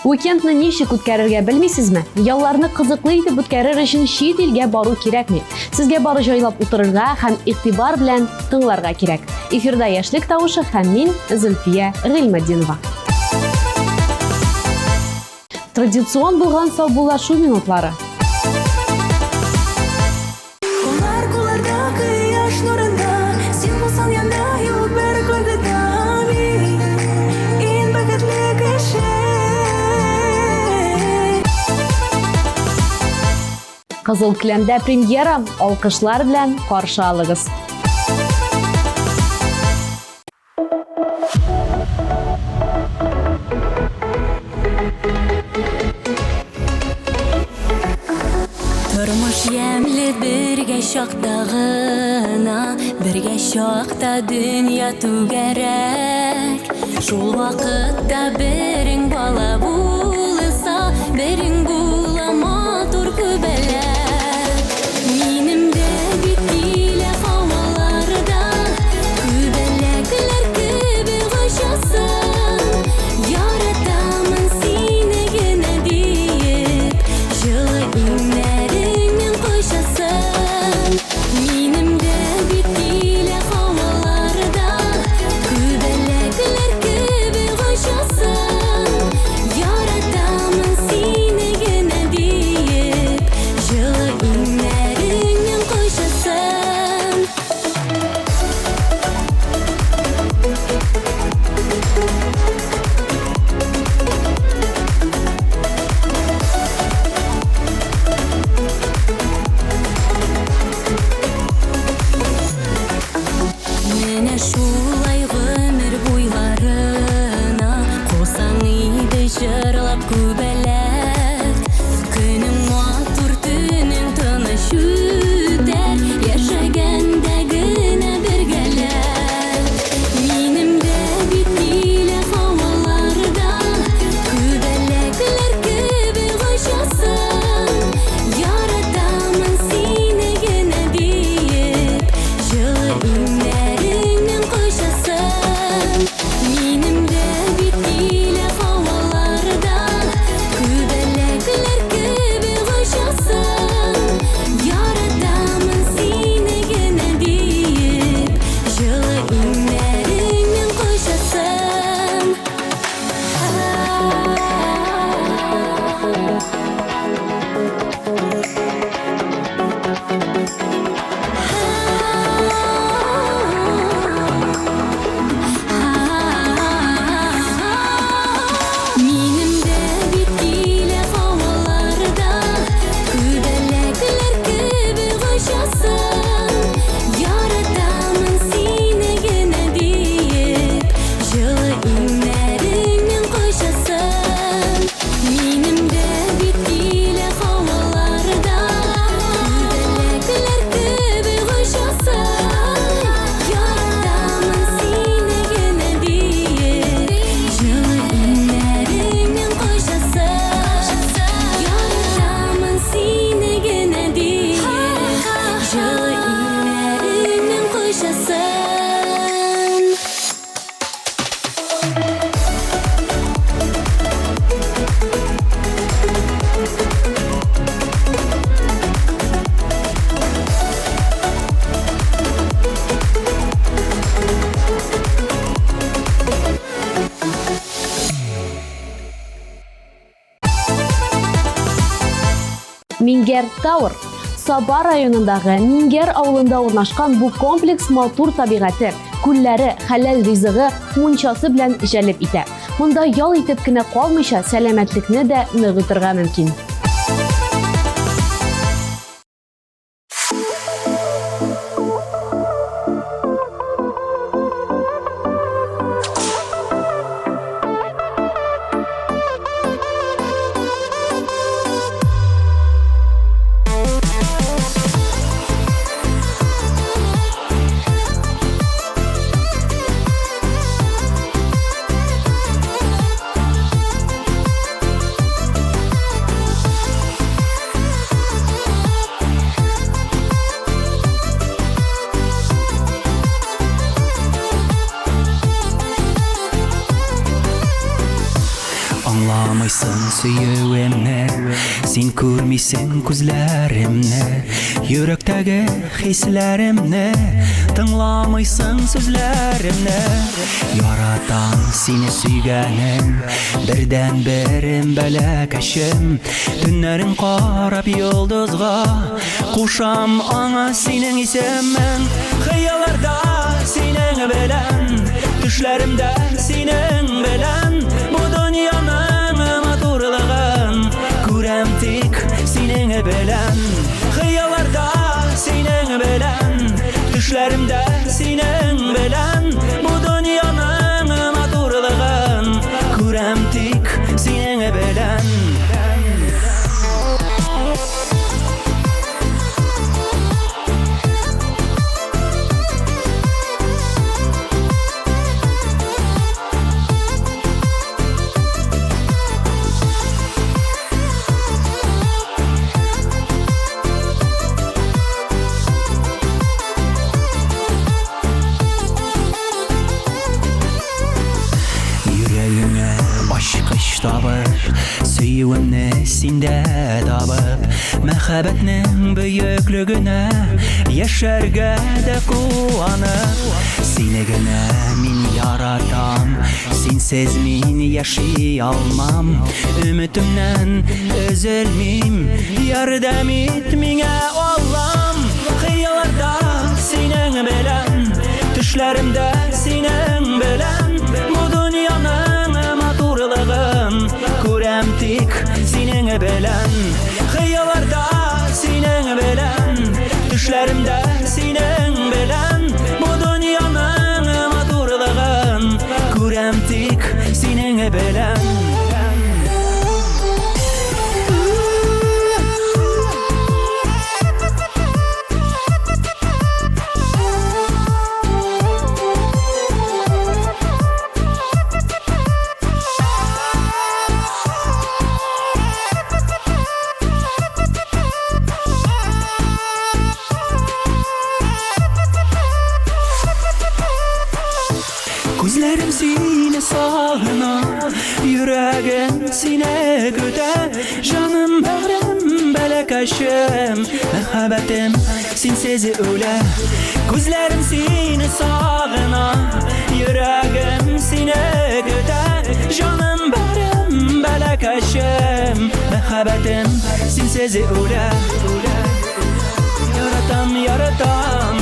Уикендны ничек үткәрергә белмисезме? Ялларны кызыклы итеп үткәрер өчен чит илгә бару кирәкми. Сезгә бары җайлап утырырга һәм игътибар белән тыңларга кирәк. Эфирда яшьлек тавышы һәм мин Зөлфия Гыйльметдинова. Традицион булган саубуллашу минутлары. Кызыл киләмдә премьера, алкышлар белән каршы алыгыз. Тормыш ямле бергә чактагына, бергә чакта дөнья түгәрәк. Шул вакытта берең бала булса, берең була матур күбәләк. Минем дә бит килә һаваларда, күбәләкләр кебек очасың. Яратамын сине генә диеп, җылы иннәреңнән кочасың. Минем дә бит килә һаваларда, күбәләкләр кебек очасың. Яратамын сине генә диеп, җылы иннәреңнән кочасың. Менә шулай гомер буйларына кулсаң иде җырлап күбәләк. Көнең матур, төнең тыныч үтәр, яшәгәндә генә бергәләк. Минем дә бит килә һаваларда, күбәләкләр кебек очасың. Яратамын сине генә диеп, җылы иннәреңнән кочасың. Минем дә бит килә һаваларда, күбәләкләр кебек очасың. Яратамын сине генә диеп, җылы иннәреңнән кочасың. Минем дә бит килә һаваларда, күбәләкләр кебек очасың. Яратамын сине генә диеп, җылы иннәреңнән кочасың. Минем дә бит килә һаваларда, күбәләкләр кебек очасың. Яратамын сине генә диеп, җылы иннәреңнән кочасың. Яратамын сине генә диеп, җылы иннәреңнән кочасың. Мингәр Тауэр. Саба районындагы Мингәр авылында урнашкан бу комплекс матур табигате, күлләре, хәләл ризыгы, мунчасы белән җәлеп итә. Монда ял итеп кенә калмыйча, сәламәтлекне дә ныгытырга мөмкин. Аңламыйсың сөюемне, син күрмисең күзләремне, йөрәктәге хисләремне, тыңламыйсың сүзләремне. Яратам сине сөйгәнем, бердән берем бәләкәшем, төннәрен карап йолдызга, кушам аңа синең исемен. Хыялларда синең белән, төшләремдә синең белән, бу дөньяның матурлыгын күрәм тик синең белән. Хыялларда синең белән, төшләремдә синең белән, бу дөньяның матурлыгын күрәм тик синең белән. Сөюемне синдә табып, мәхәббәтнең бөеклегенә яшәргә дә куанып. Сине генә мин яратам, синсез мин яши алмам. Өметемнән өзелмим, ярдәм ит миңа Аллам. Хыялларда синең белән, төшләремдә синең белән, бу дөньяның матурлыгын күрәм тик синең белән. Хыялларда синең белән, төшләремдә синең белән, бу дөньяның матурлыгын күрәм тик синең белән. Күзләрем сине сагына, йөрәгем сине көтә, җаным бәгърем бәләкәшем, мәхәббәтем синсез үлә. Күзләрем сине сагына, йөрәгем сине көтә, җаным бәгърем бәләкәшем, мәхәббәтем синсез үлә. Яратам, яратам.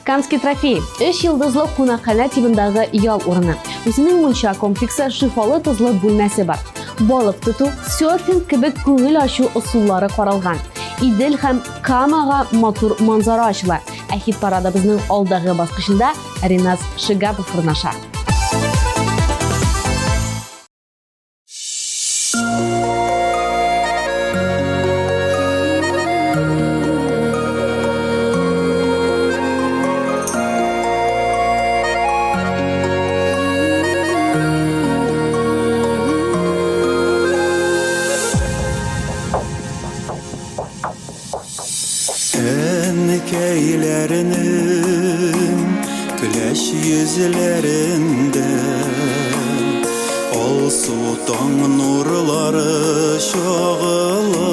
Канский трофей 3 йылдызлы кунакханә тибындагы ял урыны. Үзенең мунча комплексы, шифалы тозлы бүлмәсе бар. Балык тоту, серфинг кебек күңел ачу ысуллары каралган. Идел һәм Камага матур манзара ачыла. Ә хит-парадыбызның алдагы баскычында Риназ Шигапов урнаша. Keylerinin güleş yüzlerinde ol sultan nurları şağıla.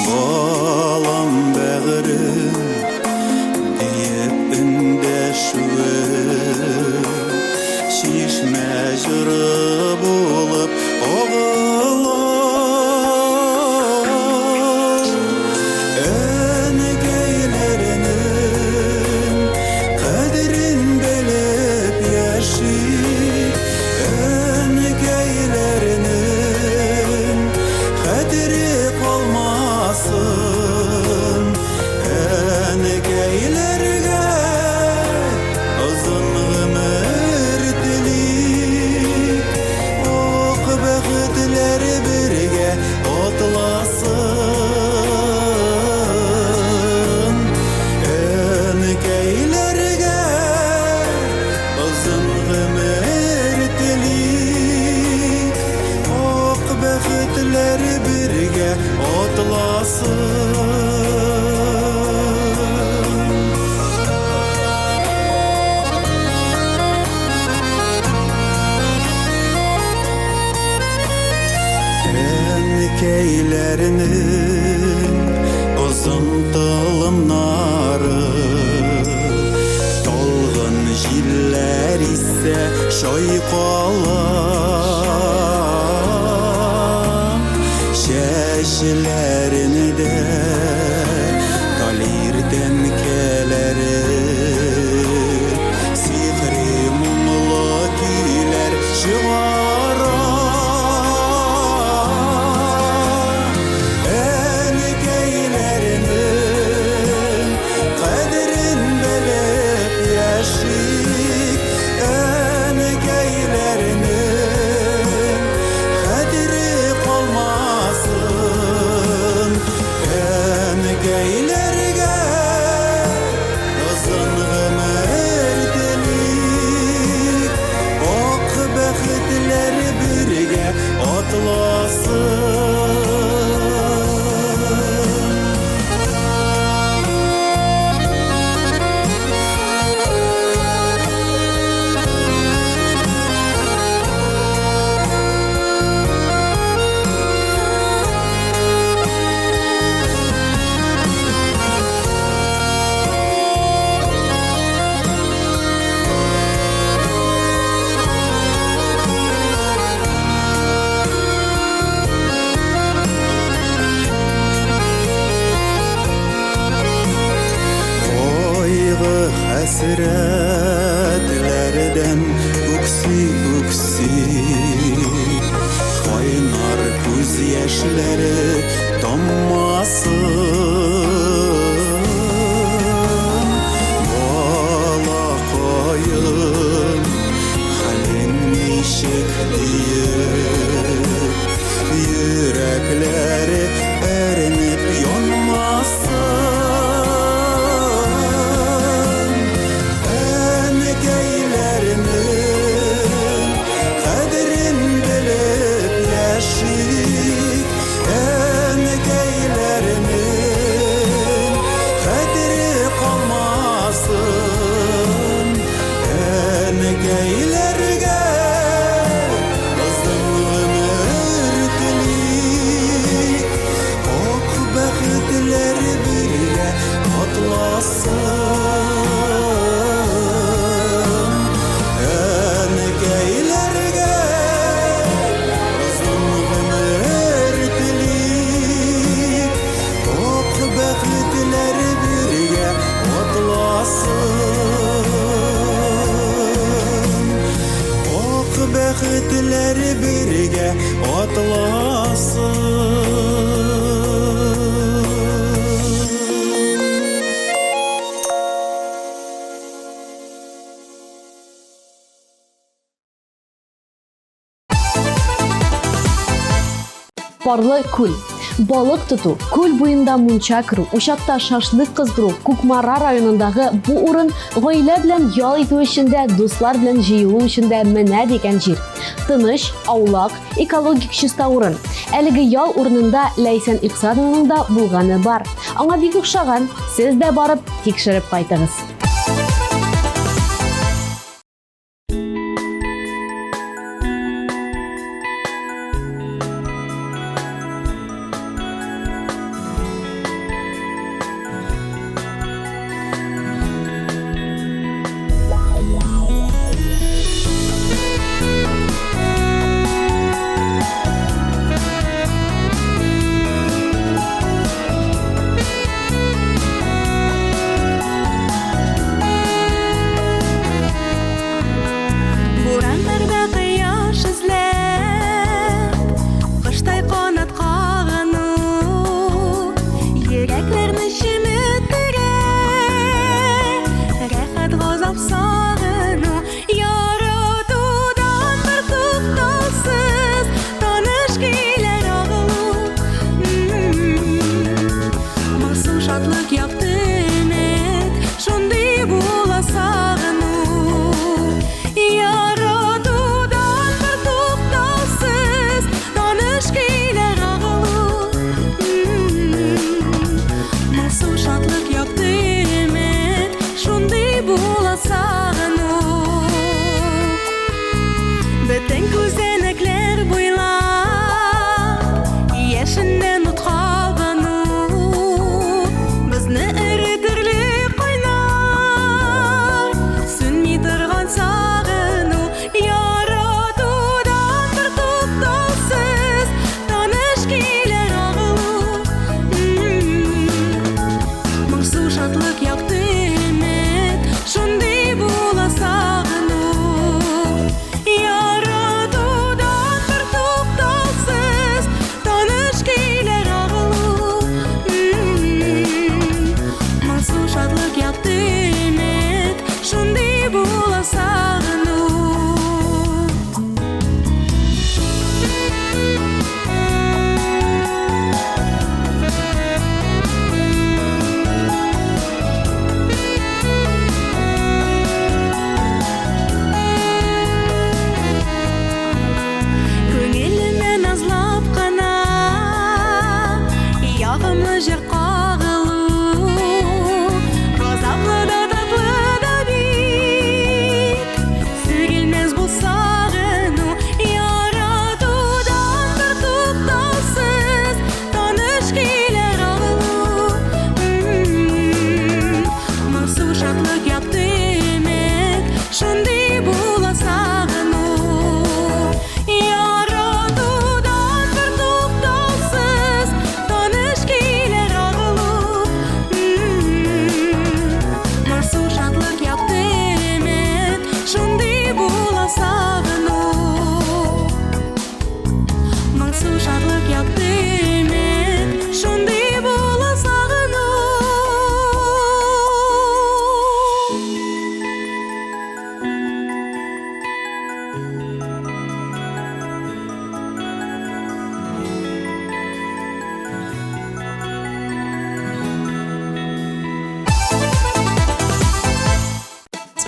Balam bağırım deyip ündeşuim, şişme jırı bulup oğula. Hasretlerden üksi Kaynar göz yaşları dammasın Balakayım halin nişek deyip Yürekleri erinip yanmasın Enegeylerinin kadrin bilip yaşayıp Enegeylerinin kadri kalmasın Enegeylerge kızdım ömür dileyip Ok bəxtlər birgə atlasın Enegeylərge kızdım ömür dileyip Ok bəxtlər birgə atlasın Ok bəxtlər birgə atlasın Парлы күл. Балык туту, күл буенда мунча кыру, учакта шашлык кыздыру, Кукмара районындагы бу урын гаилә белән ял итү өчен дә, дуслар белән җыелу өчен дә менә дигән җир. Тыныч, аулак, экологик чиста урын. Әлеге ял урынында Ләйсән Иксанованың да булганы бар. Аңа бик охшаган. Сез дә барып тикшереп кайтыгыз. Ягымлы жер кагылу, газаплы да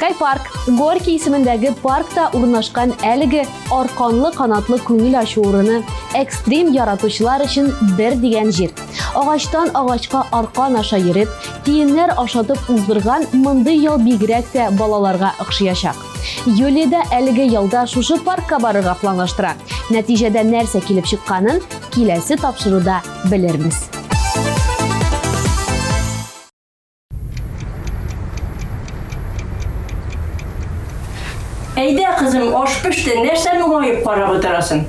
Скайпарк, Горький исемендәге паркта урнашкан әлеге арканлы канатлы күңел ачу урыны экстрим яратучылар өчен бер дигән җир. Агачтан агачка аркан аша йөреп, тиеннәр ашатып уздырган мондый ял бигрәк тә балаларга охшаячак. Юлида әлеге ялда шушы паркка барырга планлаштыра. Нәтиҗәдә нәрсә килеп чыкканын киләсе тапшыруда белербез. Әйдә, кызым, аш пеште, нәрсә моңаеп карап утырасың?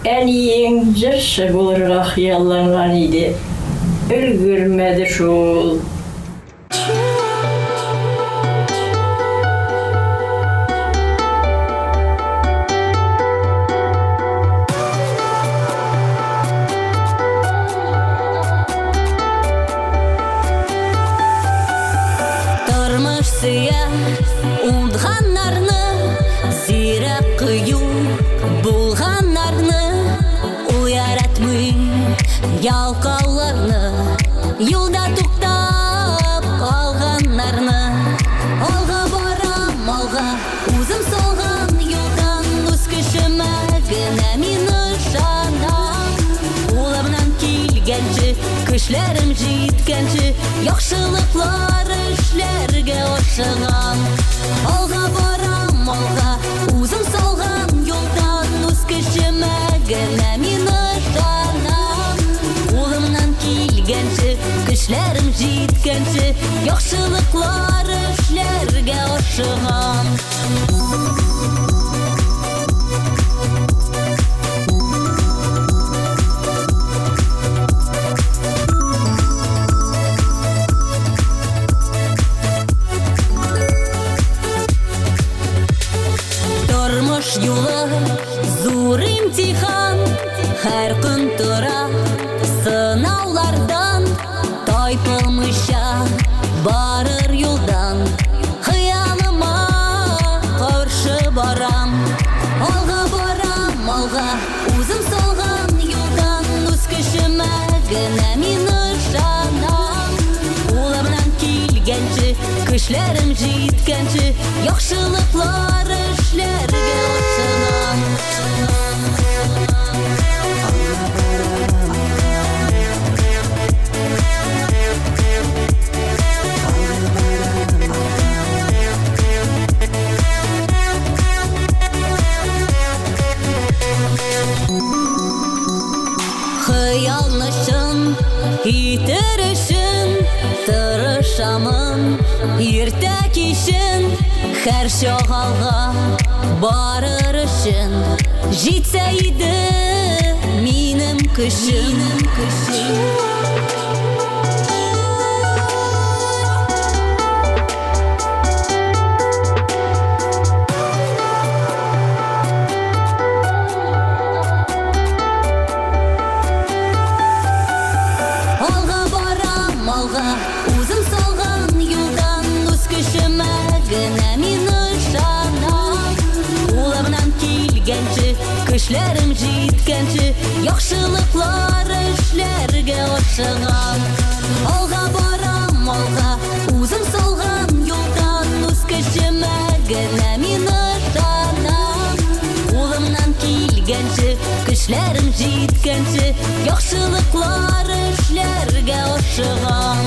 Әниең җырчы булырга хыялланган иде. Өлгермәде шул. Тормыш сөя уңганнарны, зирәк кыю булганнарны, уяратмый ялкауларны, юлда туктап калганнарны. Алга барам, алга, үзем салган юлдан үз көчемә генә мин ышанам. Улымнан килгәнче, көчләрем җиткәнче, яхшылыклар эшләргә ашыгам. Алга барам, алга, үзем салган юлдан үз көчемә генә мин ышанам. Улымнан килгәнче, көчләрем җиткәнче, яхшылыклар эшләргә ашыгам. Тормыш юлы зур имтихан, һәр көн тора сынаулардан, тайпылмыйча барыр юлдан, хыялыма каршы барам. Алга барам, алга, үзем салган юлдан үз көчемә генә мин ышанам. Улымнан килгәнче, көчләрем җиткәнче, яхшылыклар эшләргә ашыгам. Хыялны чын итер өчен тырышамын, иртә кичен һәр чак алга барыр өчен. Җитсә иде минем көчем. Алга барам, алга, үзем салган юлдан үз көчемә генә мин ышанам. Улымнан килгәнче, көчләрем җиткәнче, яхшылыклар эшләргә ашыгам. Алга барам, алга, үзем салган юлдан үз көчемә генә мин ышанам. Улымнан килгәнче, көчләрем җиткәнче, яхшылыклар эшләргә ашыгам.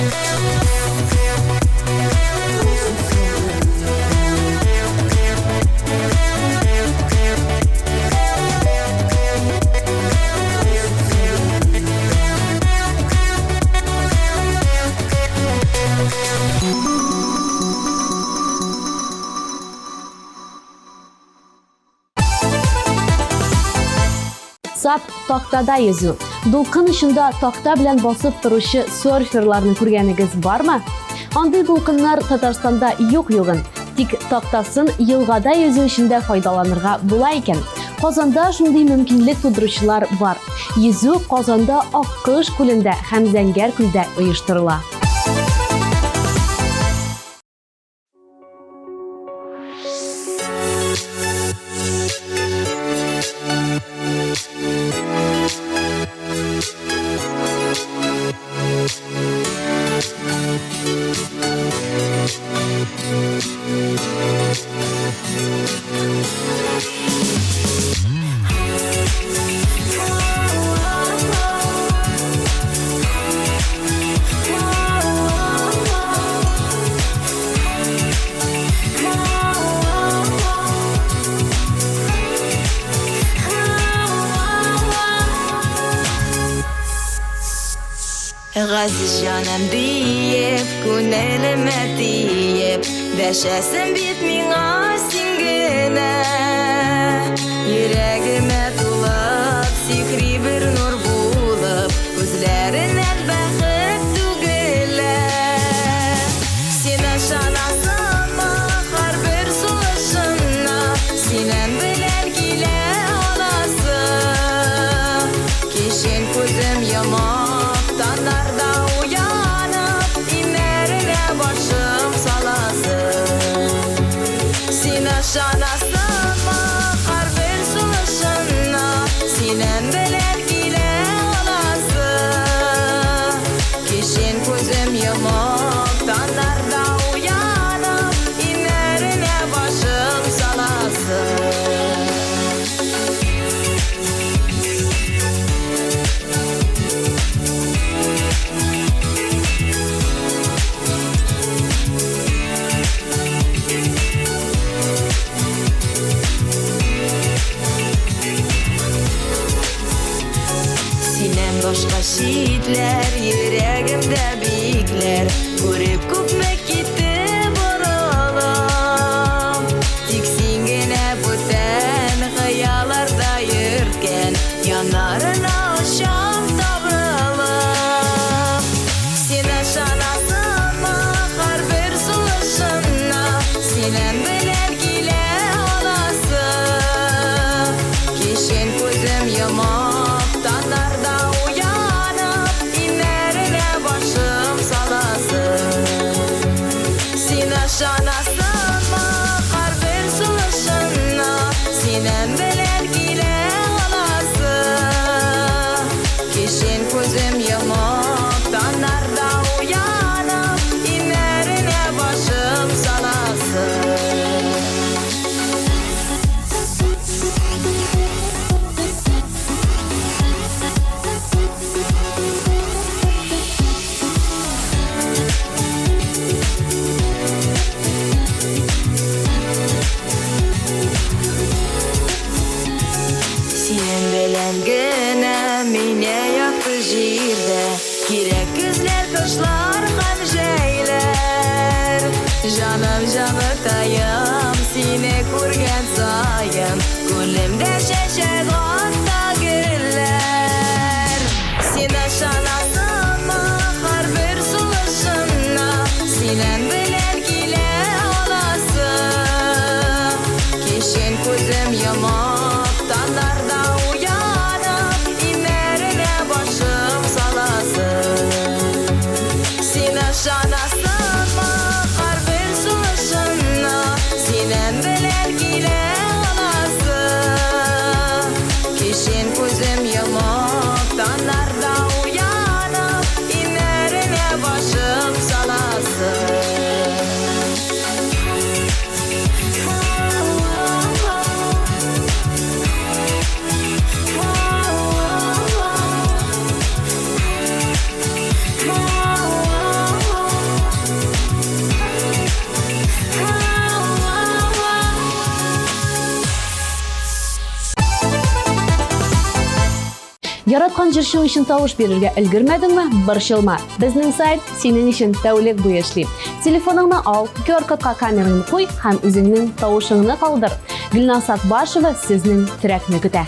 Сап тактада йөзү. Дулкын очында такта белән басып торучы серферларны күргәнегез бармы? Андый дулкыннар Татарстанда юк-югын. Тик тактасын елгада йөзү өчен дә файдаланырга була икән. Казанда шундый мөмкинлек тудыручылар бар. Йөзү Казанда Аккыш күлендә һәм Зәңгәр күлдә оештырыла. Aziz canım deyip, künelime deyip, Deşesin bitmina singine. Yüreğime tulup, sihri bir nur bulup, Gözlerinden bakıp tügüle. Sine şanasıma, har bir suluşuna, Sinen bilen gile olası. Kişin gözüm yamaktan narda uyanıp, İnlerine başım salasın. Sine şanasıma, har bir suluşuna, Sinen bilen gile olası. Kişin gözüm yamaktan narda uyanıp, İnlerine başım salasın. Sinem başka şiitler, yüreğimde bikler. Görüp köpmek gitti buralım. Tiksingine büten hayalarda yürürken, Yanlarına şam tavralım. Sine şanasıma, har bir suluşuna, Sinen bilen gile olası. Kişin gözüm yamaktan narda uyanıp, İnlerine başım salasın. Sine şanasıma, har bir suluşuna, Sinen bilen gile olası. Kişin gözüm yamaktan narda uyanıp, İnlerine başım salasın. Sen bilen gene mine yaktı jirde. Kirek güzler kışlar hem jeyler. Canım canıtayım, seni kurgen sayım. Gülümde şeşek hatta güller. Sine şanasıma, har bir suluşuna, Sinen bilen gile olası. Kişin gözüm yamaktan narda uyanıp, İnlerine başım salasın. Sine şanasıma, har bir suluşuna, Sinen bilen gile olası. Kişin gözüm yamaktan narda uyanıp, İnlerine başım salasın. Яраткан җырчың өчен тавыш бирергә өлгермәдеңме? Борчылма. Безнең сайт синең өчен тәүлек буе эшли. Телефоныңны ал, QR-кодка камераңны куй һәм үзеңнең тавышыңны калдыр. Гөлназ Атбашева сезнең трекны көтә.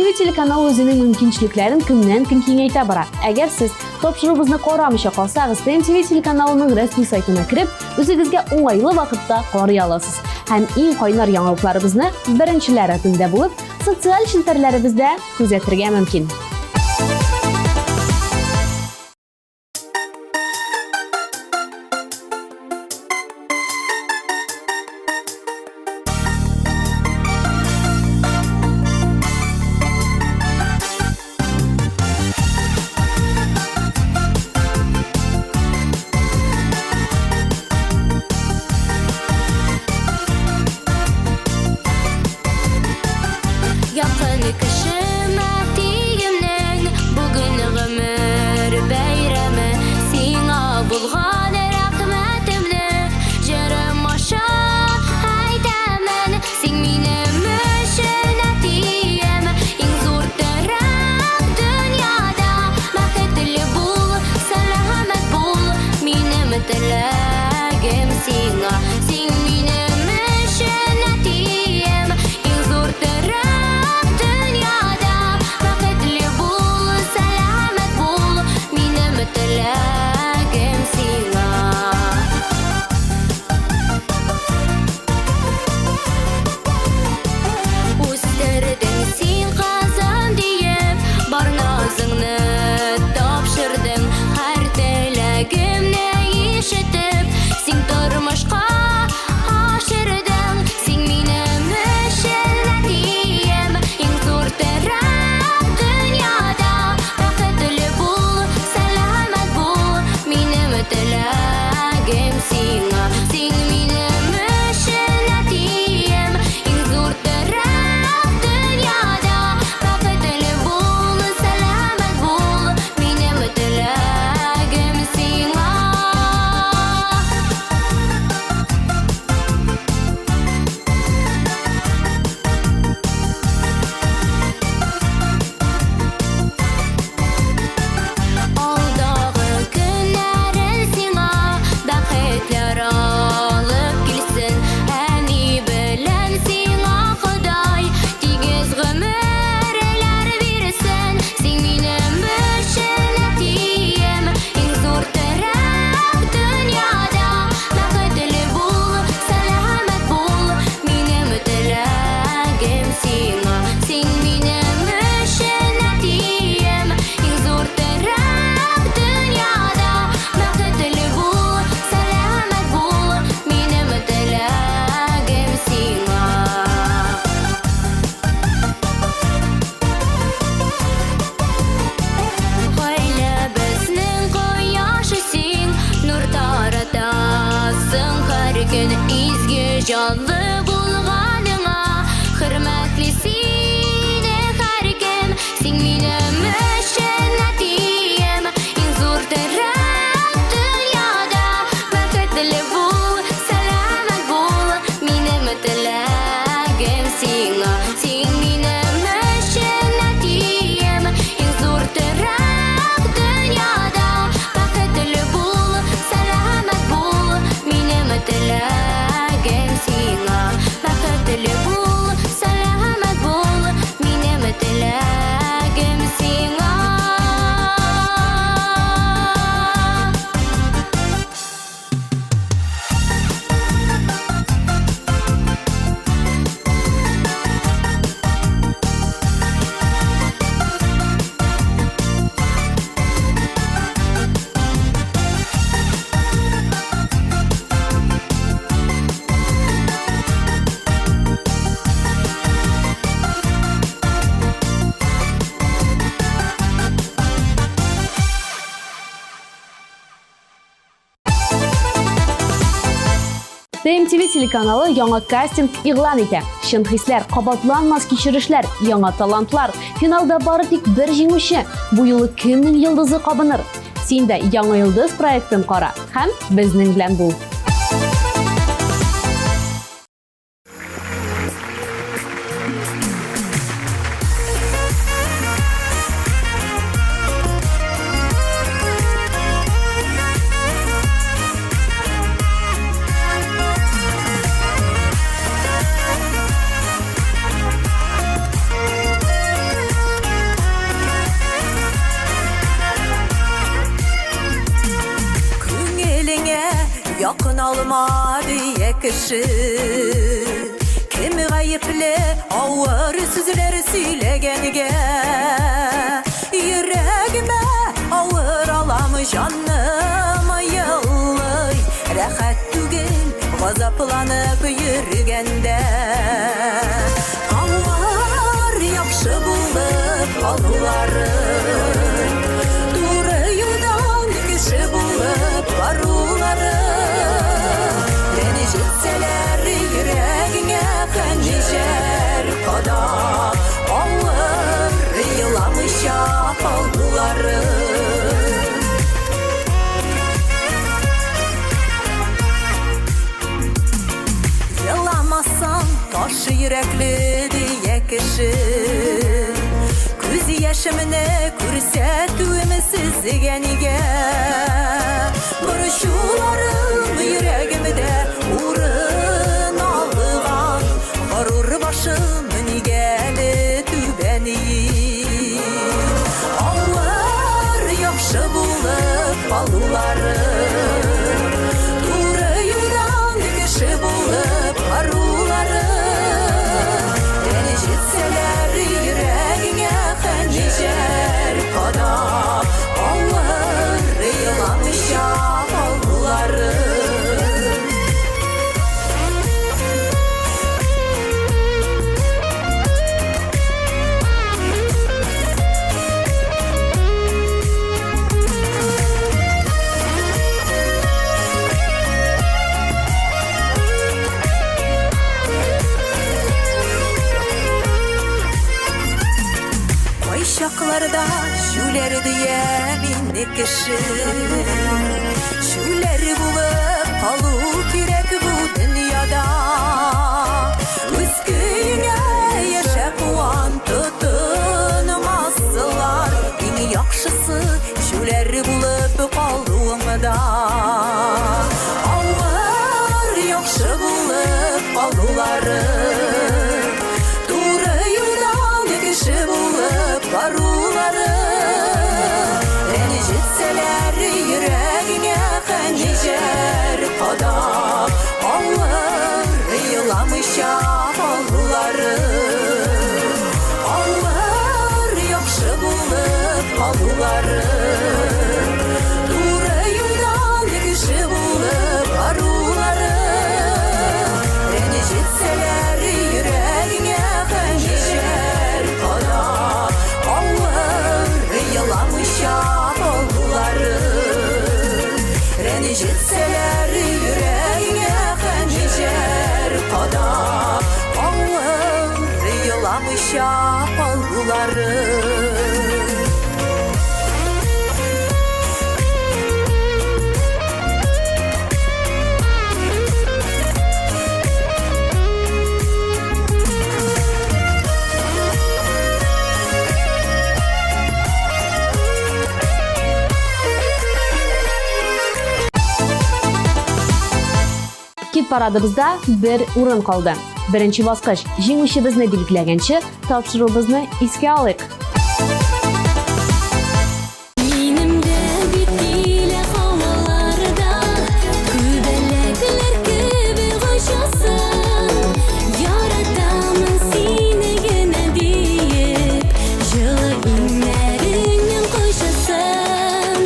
MTV телеканалы өзінің мөмкинчелекләрен көннән-көн киңәйтә бара. Әгәр сез тапшырыбызны карамыйча калсагыз, MTV телеканалының рәсми сайтына кирип, үзегезгә уңайлы вакытта карый аласыз. Һәм иң кайнар яңалыкларыбызны беренчеләр рәтендә булып, социаль челтәрләребездә күзәтергә мөмкин. Якын кешемә тиемнең бүген гомер бәйрәме сиңа булган рәхмәтемне җырым аша әйтәмен син минем өчен әтием иң зур терәк дөньяда бәхетле бул сәламәт бул минем теләгем сиңа син минем өчен әтием иң зур терәк теләгем сиңа үстердең син казан диеп бар назыңны тапшырдың һәр теләгемне ишетеп син тормышка ашырдың син минем өчен әтием иң зур терәк дөньяда бәхетле бул теләгем сиңа син минем өчен әтием иң зур терәк дөньяда бәхетле бул сәламәт бул минем теләгем сиңа алдагы көннәрен сиңа бәхетләр алып килсен әни белән сиңа Ходай тигез гомерләр бирсен син минем өчен әтием иң зур терәк дөньяда бәхетле бул сәламәт бул минем теләгем сиңа син минем өчен әтием иң зур терәк дөньяда бәхетле бул сәламәт бул минем теләгем сиңа гаиләбезнең кояшы син нур таратасың һәр көн изге җанлы булганыңа хөрмәтле сине һәр кем син минем өчен әтием иң зур терәк дөньяда бәхетле бул сәламәт бул минем теләгем сиңа син минем өчен әтием иң зур терәк дөньяда бәхетле бул сәламәт бул минем теләгем сиңа бәхетле бул сәламәт бул минем теләгем сиңа MTV телеканалы яңа кастинг игълан итә. Чын хисләр, кабатланмас кичерешләр, яңа талантлар. Финалда бары тик бер җиңүче. Бу юлы кемнең йолдызы кабыныр? Син дә Яңа йолдыз проектын кара һәм безнең белән бул. Yakın alma diye kişi Kimi gayipli ağır sözleri söylegenge Yüreğime ağır alam canım yıllay Rahat tügün gazaplanıp yürgende Ağır yakşı bulup alıların Duruyudan kişi bulup varuların Jitseler yüreğine hançer kadar Ağır yılamış yapaldıları Yılamazsan taş yürekli diye kişi Göz yaşımını көрсетуім sizgenige Barışularım yüreğimde urun aldıgan Varur başım nigeli tübeni Ağır yakşı bulup aldıları Duruyudan kişi bulup varuları Beni jitseler yüreğine hançer kadar Ağır yılamış yapaldıları Şaklarda şüler diye minnik kişi Şüleri bulup kalı kirek bu dünyada Üsküne yaşa kuan tutunmazlar En yakşısı şüleri bulup kaldığımda Ağır yakşı bulup kaldıları Kişi bulup varuları Beni jitseler yüreğine hançer kadar Ağır yılamış yapaldıları Ağır yakşı bulup kaldıları Duruyudan kişi bulup varuları Beni jitseler yüreğine hançer Ağır yılamış yapaldıları Beni jitseler yüreğine hançer kadar Ağır yılamış yapaldıları Hit paradımızda bir urun kaldı. Birinci basqıç жеңүүчүбүздү белгилегенче тапшыруубузду эске алайык. Минимде биттиле хаваларда Күбелектер кеби кошасың Яратамын сени генә диеп Жылы иннәреңнен кошасың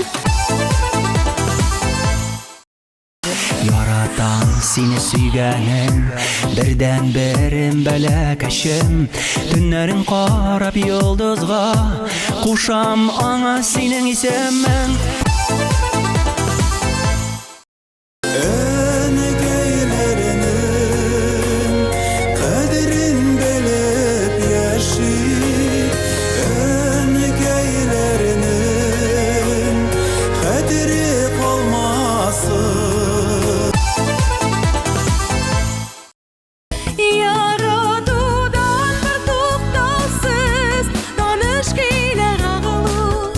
Yaratам seni süygənim Birdən birim bələkəşim Tünlərin qarab yıldızğa Quşam ana senin isemmen Önegeylerinin kadrin bilip yaşayıp Önegeylerinin kadri kalmasın Yaradudan bir to'xtovsiz tonish kiylar og'ilib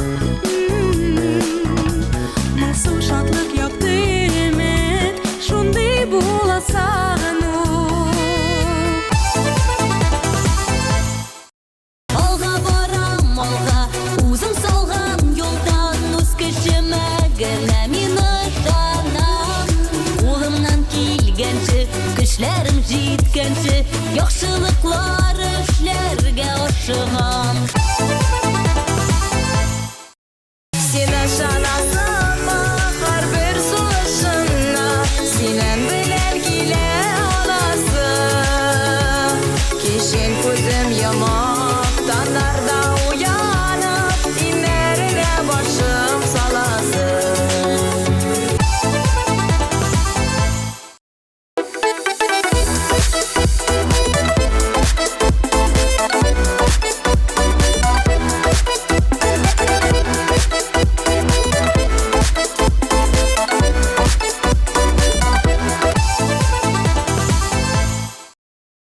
сөйгенче, көчләрем җиткәнче, яхшылыклар эшләргә ашыгам. Син ышанасыңмы һәрбер сулышыңа, синең белән килә анасы. Кичен күзем ямак, таңнарда уянып, иннәренә башым саласың.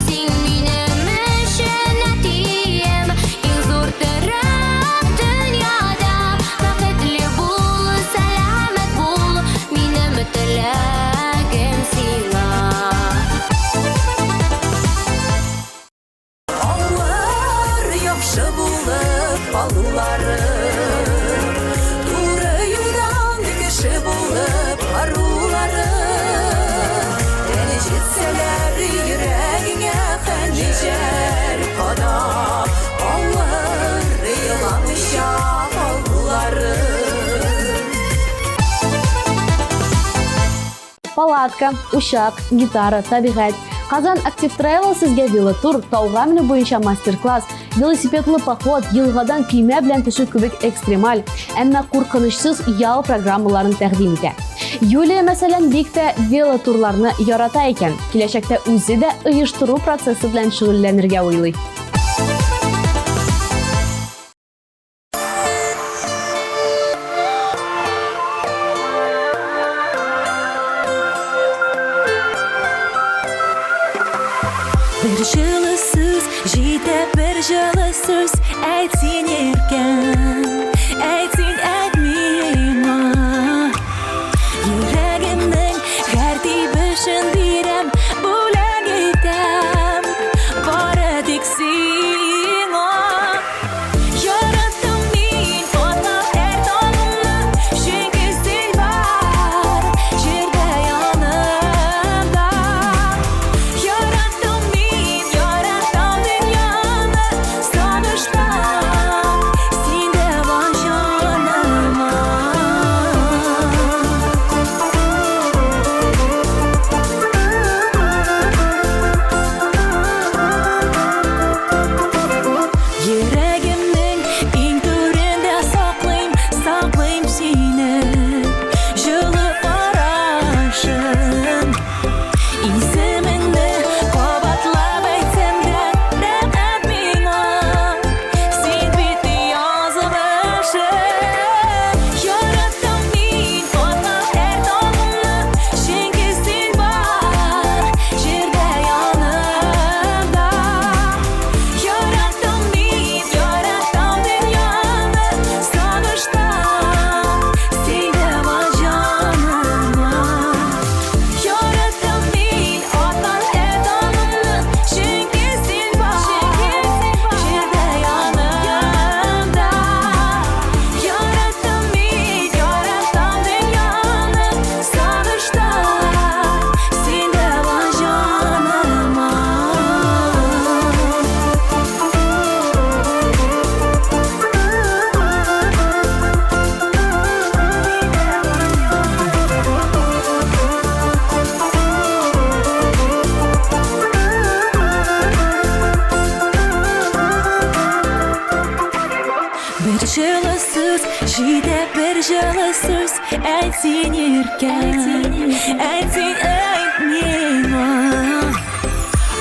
Син минем өчен әтием, иң зур терәк дөньяда. Бәхетле бул, сәламәт бул, минем теләгем сиңа. Алар яхшы булып алулары, туры юлдан кеше булып арулары. Әне җитсәләр йөрәгеңә хәнҗәр кадап, алар еламыйча калулары. Палатка, учак, гитара, табигать. Казан Актив Travel сезгә велотур, тауга менү буенча мастер-класс, велосипедлы поход, елгадан көймә белән төшү кебек экстремаль, әмма куркынычсыз ял программаларын тәкъдим итә. Юлия мәсәлән бик тә велотурларны ярата икән. Киләчәктә үзе дә оештыру процессы белән шөгыльләнергә уйлый. Бер җылы сүз, җитә бер җылы сүз, әйт син иркән, әйт син миңа. Йөрәгемнең һәр тибешен бирәм, бүләк итәм, бары тик сиңа. Яраттым мин атлап һәр таңыңны, чөнки син бар, җирдә янымда. Яраттым мин, яратам дөньяны, сагыштан, синдә бар җаныма. Йөрәгемнең иң түрендә саклыйм, саклыйм сине, җылы карашың. Исемеңне кабатлап әйтсәм дә, рәхмәт миңа, син бит язмышым. Яраттым мин атлап һәр таңыңны, чөнки син бар, җирдә янымда. Яраттым мин, яратам дөньяны, сагыштан, синдә бар җаныма. Яраттым мин атлап һәр таңыңны, чөнки син бар, җирдә янымда. Яраттым мин, яратам дөньяны, сагыштан, синдә бар җаныма. Бер җылы сүз, җитә бер җылы сүз, әйт син иркән, әйт син миңа.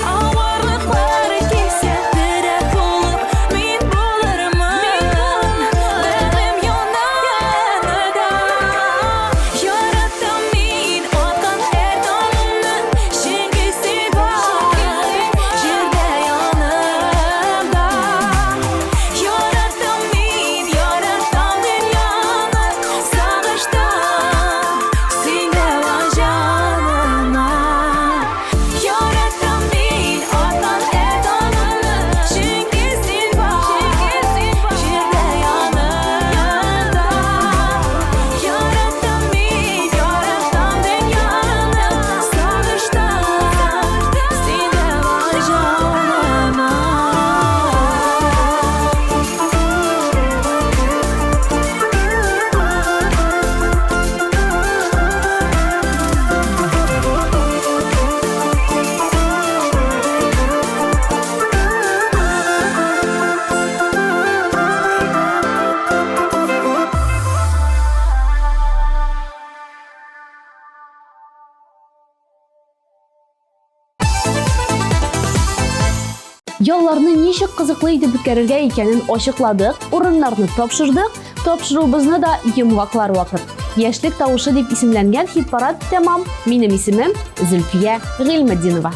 Авырлыклар килсә терәк булып, мин булырмын, бәгым янында. Яраттым мин аткан һәр таңыңны, чөнки син бар, җирдә янымда. Яраттым мин, яратам дөньяны, сагыштан, син Ялларны ничек кызыклы итеп үткәрергә икәнен ачыкладык, урыннарны тапшырдык. Тапшырубызны да йомгаклар вакыт. Яшьлек тавышы дип исемләнгән хит-парад тәмам. Минем исемем Зөлфия Гыйльметдинова.